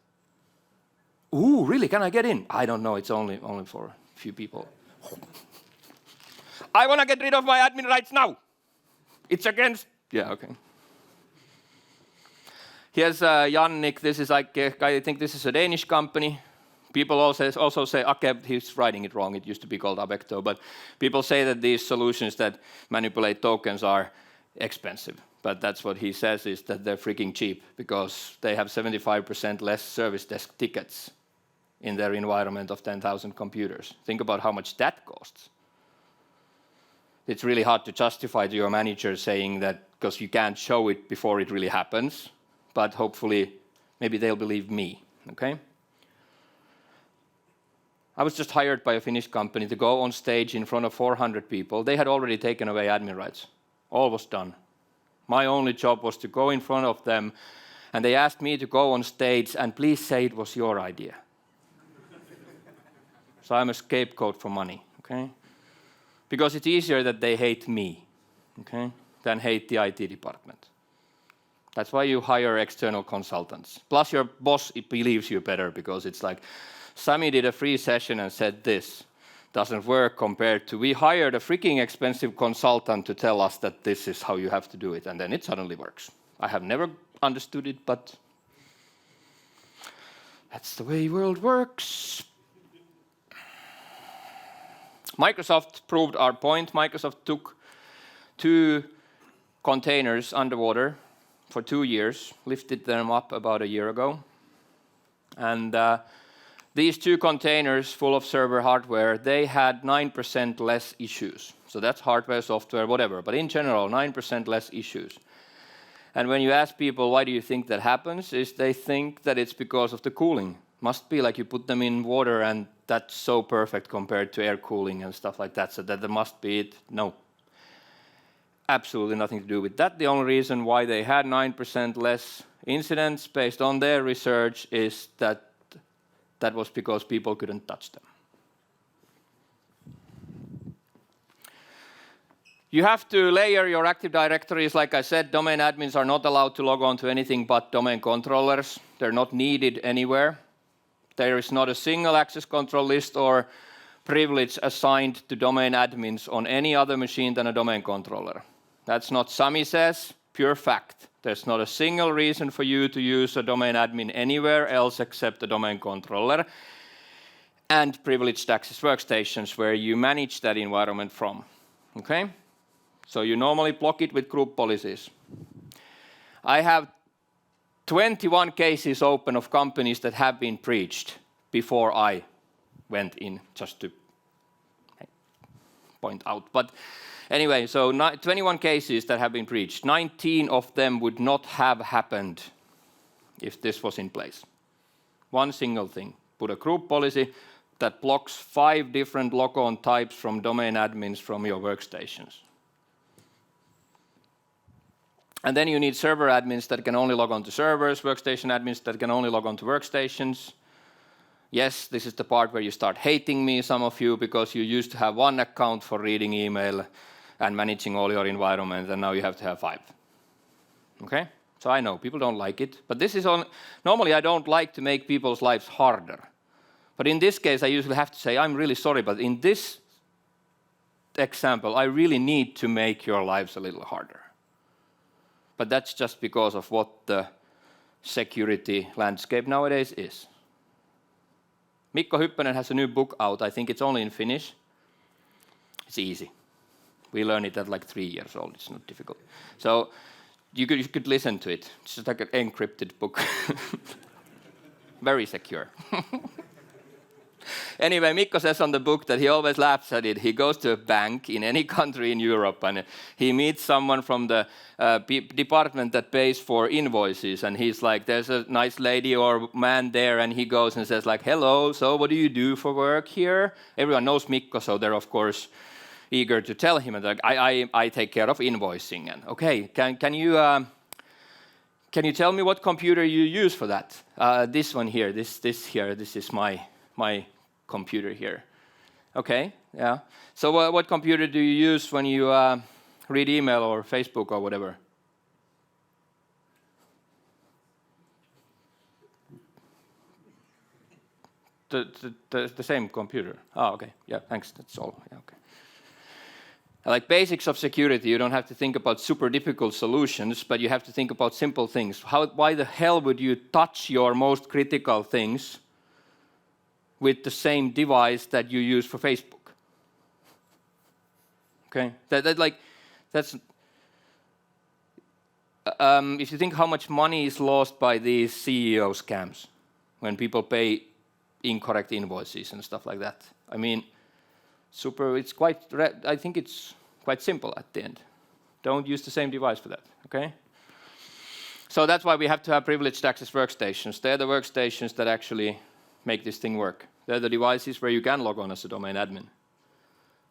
Speaker 1: Ooh, really? Can I get in? I don't know, it's only for a few people. I want to get rid of my admin rights now. It's against, yeah, okay. Here's Jannik, this is like, I think this is a Danish company. People also say, okay, he's writing it wrong, it used to be called Avecto, but people say that these solutions that manipulate tokens are expensive. But that's what he says, is that they're freaking cheap because they have 75% less service desk tickets in their environment of 10,000 computers. Think about how much that costs. It's really hard to justify to your manager saying that, because you can't show it before it really happens, but hopefully maybe they'll believe me, okay? I was just hired by a Finnish company to go on stage in front of 400 people. They had already taken away admin rights. All was done. My only job was to go in front of them, and they asked me to go on stage and please say it was your idea. So I'm a scapegoat for money, okay? Because it's easier that they hate me, okay, than hate the IT department. That's why you hire external consultants. Plus your boss believes you better because it's like, Sami did a free session and said this. Doesn't work compared to we hired a freaking expensive consultant to tell us that this is how you have to do it, and then it suddenly works. I have never understood it, but that's the way the world works. Microsoft proved our point. Microsoft took 2 containers underwater for 2 years, lifted them up about a year ago. And these 2 containers full of server hardware, they had 9% less issues. So that's hardware, software, whatever. But in general, 9% less issues. And when you ask people, why do you think that happens, is they think that it's because of the cooling. Must be like you put them in water and that's so perfect compared to air cooling and stuff like that. So that must be it. No. Absolutely nothing to do with that. The only reason why they had 9% less incidents based on their research is that that was because people couldn't touch them. You have to layer your Active Directories. Like I said, domain admins are not allowed to log on to anything but domain controllers. They're not needed anywhere. There is not a single access control list or privilege assigned to domain admins on any other machine than a domain controller. That's not Sami says, pure fact. There's not a single reason for you to use a domain admin anywhere else except a domain controller and privileged access workstations where you manage that environment from. Okay? So you normally block it with group policies. I have 21 cases open of companies that have been breached before I went in, just to point out. But anyway, so 21 cases that have been breached. 19 of them would not have happened if this was in place. One single thing. Put a group policy that blocks 5 different logon types from domain admins from your workstations. And then you need server admins that can only log on to servers, workstation admins that can only log on to workstations. Yes, this is the part where you start hating me, some of you, because you used to have 1 account for reading email and managing all your environment, and now you have to have 5. Okay? So I know, people don't like it. But this is normally I don't like to make people's lives harder. But in this case, I usually have to say, I'm really sorry, but in this example, I really need to make your lives a little harder. But that's just because of what the security landscape nowadays is. Mikko Hyppönen has a new book out. I think it's only in Finnish. It's easy. We learned it at like 3 years old. It's not difficult. So you could listen to it. It's just like an encrypted book. Very secure. Anyway, Mikko says on the book that he always laughs at it. He goes to a bank in any country in Europe and he meets someone from the department that pays for invoices. And he's like, there's a nice lady or man there. And he goes and says like, hello, so what do you do for work here? Everyone knows Mikko, so they're of course eager to tell him. And like, I take care of invoicing. And okay, can you tell me what computer you use for that? This one here, this is my computer here. Okay, yeah. So what computer do you use when you read email or Facebook or whatever? The same computer. Oh, okay. Yeah, thanks. That's all. Yeah, okay. Like basics of security, you don't have to think about super difficult solutions, but you have to think about simple things. Why the hell would you touch your most critical things with the same device that you use for Facebook? Okay, that's. If you think how much money is lost by these CEO scams when people pay incorrect invoices and stuff like that. I mean, I think it's quite simple at the end. Don't use the same device for that. Okay. So that's why we have to have privileged access workstations. They're the workstations that actually make this thing work. They're the devices where you can log on as a domain admin.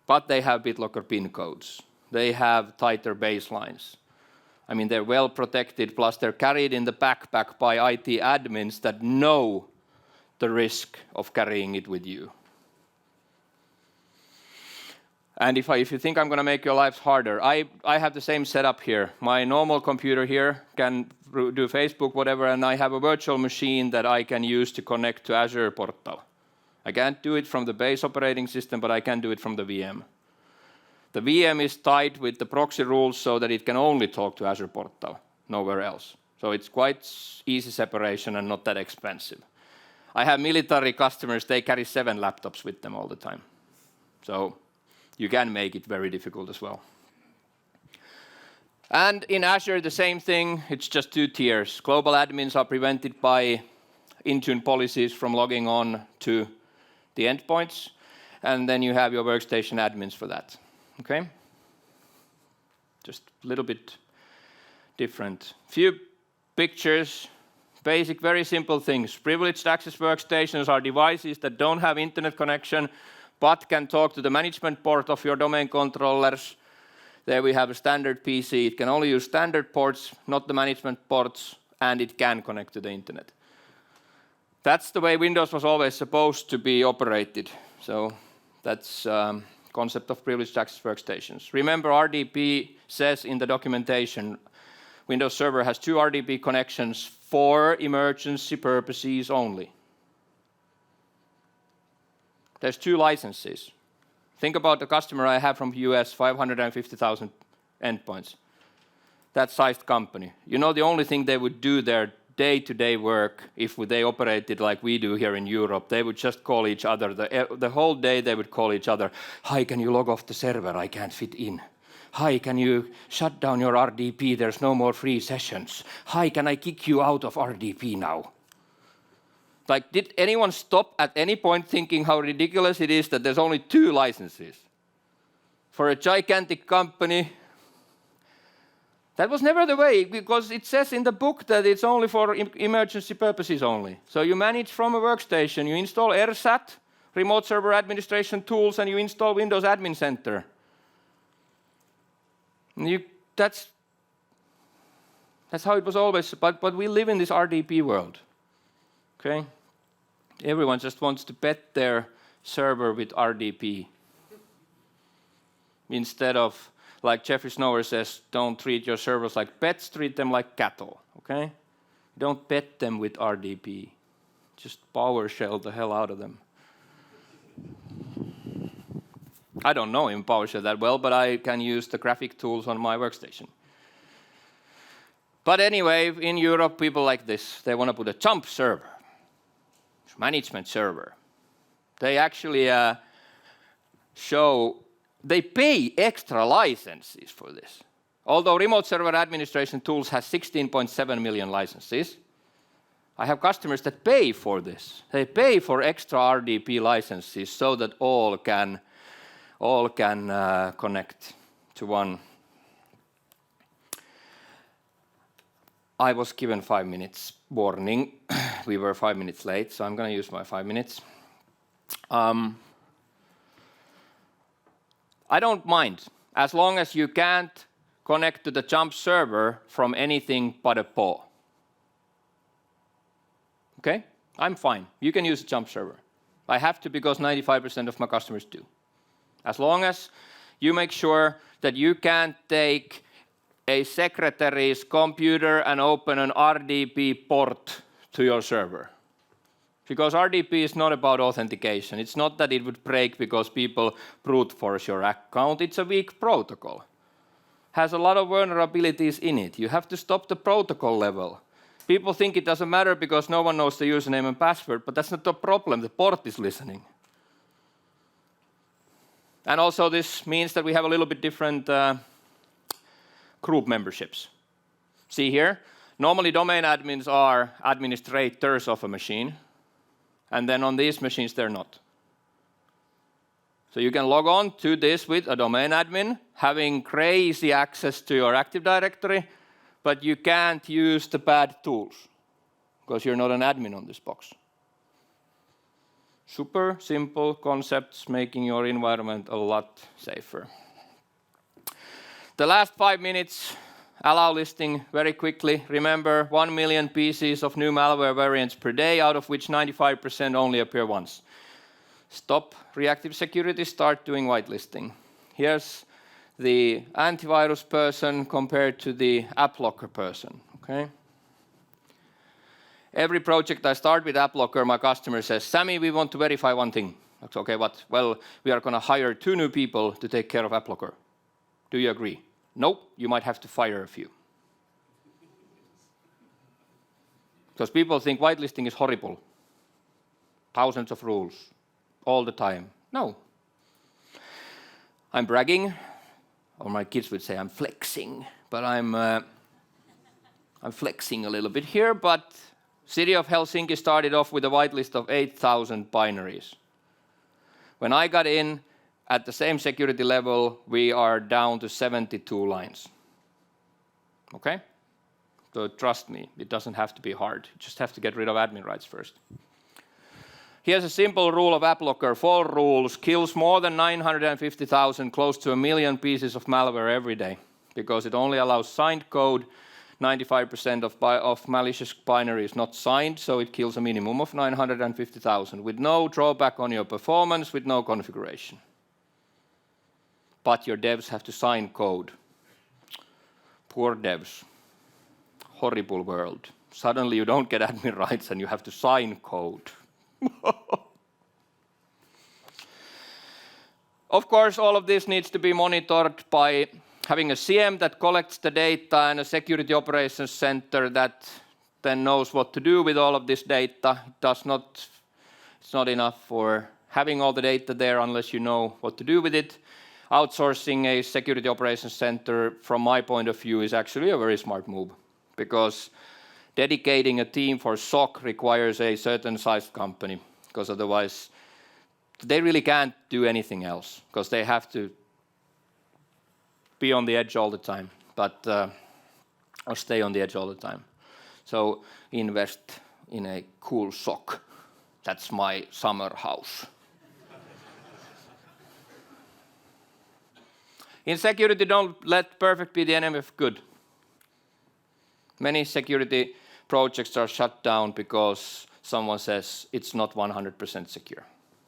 Speaker 1: But they have BitLocker PIN codes. They have tighter baselines. I mean, they're well protected, plus they're carried in the backpack by IT admins that know the risk of carrying it with you. And if you think I'm going to make your lives harder, I have the same setup here. My normal computer here can do Facebook, whatever, and I have a virtual machine that I can use to connect to Azure Portal. I can't do it from the base operating system, but I can do it from the VM. The VM is tied with the proxy rules so that it can only talk to Azure Portal, nowhere else. So it's quite easy separation and not that expensive. I have military customers, they carry 7 laptops with them all the time. So you can make it very difficult as well. And in Azure, the same thing, it's just 2 tiers. Global admins are prevented by Intune policies from logging on to the endpoints. And then you have your workstation admins for that. Okay? Just a little bit different. Few pictures, basic, very simple things. Privileged access workstations are devices that don't have internet connection, but can talk to the management port of your domain controllers. There we have a standard PC. It can only use standard ports, not the management ports, and it can connect to the internet. That's the way Windows was always supposed to be operated. So that's concept of privileged access workstations. Remember, RDP says in the documentation, Windows Server has 2 RDP connections for emergency purposes only. There's 2 licenses. Think about the customer I have from the US, 550,000 endpoints. That sized company. You know, the only thing they would do their day-to-day work, if they operated like we do here in Europe, they would just call each other. The whole day they would call each other, "Hi, can you log off the server? I can't fit in. Hi, can you shut down your RDP? There's no more free sessions. Hi, can I kick you out of RDP now?" Like, did anyone stop at any point thinking how ridiculous it is that there's only 2 licenses? For a gigantic company, that was never the way, because it says in the book that it's only for emergency purposes only. So you manage from a workstation, you install RSAT, remote server administration tools, and you install Windows Admin Center. That's how it was always, but we live in this RDP world. Okay? Everyone just wants to pet their server with RDP. Instead of, like Jeffrey Snower says, don't treat your servers like pets, treat them like cattle. Okay? Don't pet them with RDP. Just PowerShell the hell out of them. I don't know in PowerShell that well, but I can use the graphic tools on my workstation. But anyway, in Europe, people like this. They want to put a jump server, management server. They actually they pay extra licenses for this. Although remote server administration tools has 16.7 million licenses, I have customers that pay for this. They pay for extra RDP licenses so that all can connect to one. I was given 5 minutes warning. We were 5 minutes late, so I'm going to use my 5 minutes. I don't mind, as long as you can't connect to the jump server from anything but a paw. Okay? I'm fine. You can use a jump server. I have to because 95% of my customers do. As long as you make sure that you can't take a secretary's computer and open an RDP port to your server. Because RDP is not about authentication. It's not that it would break because people brute force your account. It's a weak protocol. Has a lot of vulnerabilities in it. You have to stop the protocol level. People think it doesn't matter because no one knows the username and password, but that's not the problem. The port is listening. And also this means that we have a little bit different group memberships. See here, normally domain admins are administrators of a machine, and then on these machines they're not. So you can log on to this with a domain admin, having crazy access to your Active Directory, but you can't use the bad tools because you're not an admin on this box. Super simple concepts making your environment a lot safer. The last 5 minutes, allow listing very quickly. Remember, 1 million pieces of new malware variants per day, out of which 95% only appear once. Stop reactive security, start doing whitelisting. Here's the antivirus person compared to the app locker person. Okay? Every project I start with app locker, my customer says, Sami, we want to verify one thing. That's okay, what? Well, we are going to hire 2 new people to take care of app locker. Do you agree? Nope, you might have to fire a few. Because people think whitelisting is horrible. Thousands of rules, all the time. No. I'm bragging, or my kids would say I'm flexing, but I'm flexing a little bit here, but City of Helsinki started off with a whitelist of 8,000 binaries. When I got in at the same security level, we are down to 72 lines. Okay? So trust me, it doesn't have to be hard. You just have to get rid of admin rights first. Here's a simple rule of AppLocker. 4 rules kills more than 950,000, close to 1 million pieces of malware every day, because it only allows signed code. 95% of malicious binary is not signed, so it kills a minimum of 950,000 with no drawback on your performance, with no configuration. But your devs have to sign code. Poor devs. Horrible world. Suddenly you don't get admin rights and you have to sign code. Of course, all of this needs to be monitored by having a CM that collects the data and a security operations center that then knows what to do with all of this data. It's not enough for having all the data there unless you know what to do with it. Outsourcing a security operations center, from my point of view, is actually a very smart move, because dedicating a team for SOC requires a certain sized company, because otherwise they really can't do anything else, because they have to be on the edge all the time, or stay on the edge all the time. So invest in a cool SOC. That's my summer house. In security, don't let perfect be the enemy of good. Many security projects are shut down because someone says it's not 100% secure.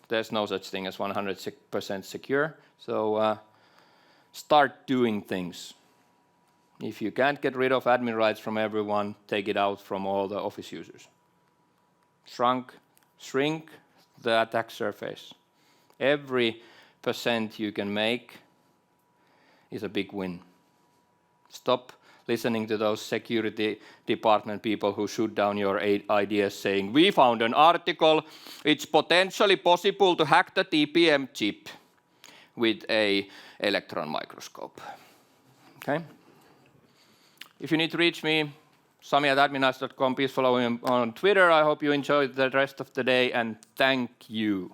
Speaker 1: There's no such thing as 100% secure. So start doing things. If you can't get rid of admin rights from everyone, take it out from all the office users. Shrink the attack surface. Every % you can make is a big win. Stop listening to those security department people who shoot down your ideas saying, we found an article, it's potentially possible to hack the TPM chip with an electron microscope. Okay? If you need to reach me, sami@adminice.com, please follow me on Twitter. I hope you enjoyed the rest of the day, and thank you.